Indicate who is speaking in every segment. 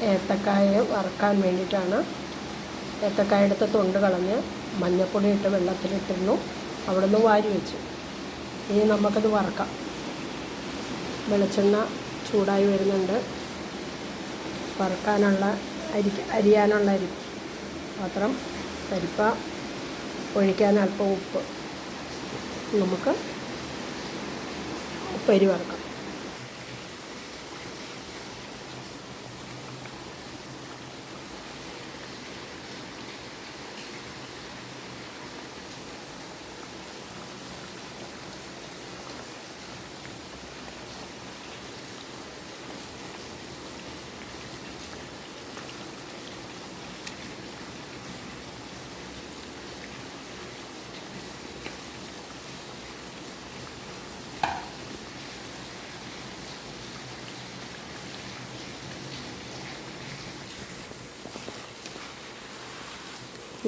Speaker 1: ഏത്തക്കായ വറുക്കാൻ വേണ്ടിയിട്ടാണ്. ഏത്തക്കായ എടുത്ത് തൊണ്ട് കളഞ്ഞ് മഞ്ഞൾപ്പൊടി ഇട്ട് വെള്ളത്തിലിട്ടിരുന്നു. അവിടെ നിന്ന് വാരി വെച്ചു. ഇനി നമുക്കത് വറുക്കാം. വെളിച്ചെണ്ണ ചൂടായി വരുന്നുണ്ട്. വറുക്കാനുള്ള അരിയാനുള്ള പാത്രം, പരിപ്പ, ഒഴിക്കാൻ അല്പം ഉപ്പ്. നമുക്ക് ഉപ്പേരി വറുക്കാം.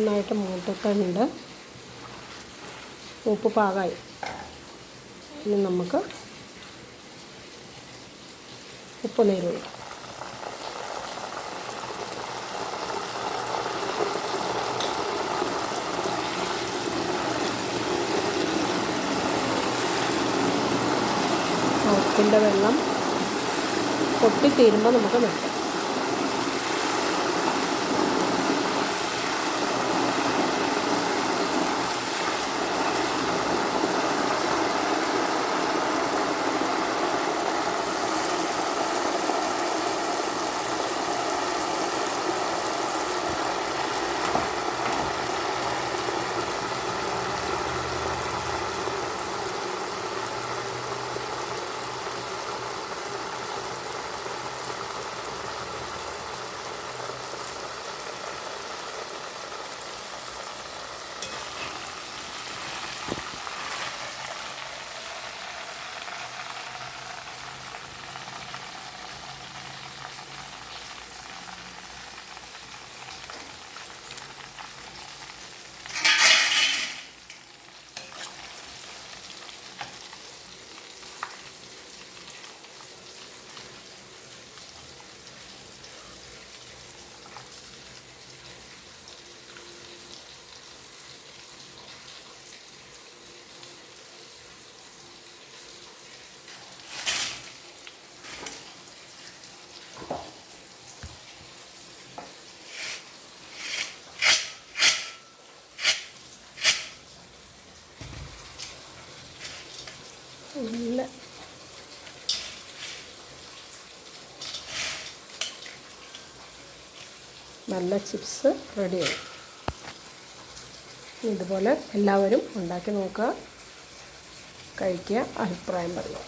Speaker 1: നന്നായിട്ട് മൂത്തിട്ടുണ്ട്. ഉപ്പ് പാകമായി. ഇനി നമുക്ക് ഉപ്പ് നീരൊഴിക്കാം. ഉപ്പിൻ്റെ വെള്ളം പൊട്ടിത്തീരുമ്പോൾ നമുക്ക് നിർത്താം. നല്ല ചിപ്സ് റെഡിയായി. ഇതുപോലെ എല്ലാവരും ഉണ്ടാക്കി നോക്കുക, കഴിക്കുക, അഭിപ്രായം പറയുക.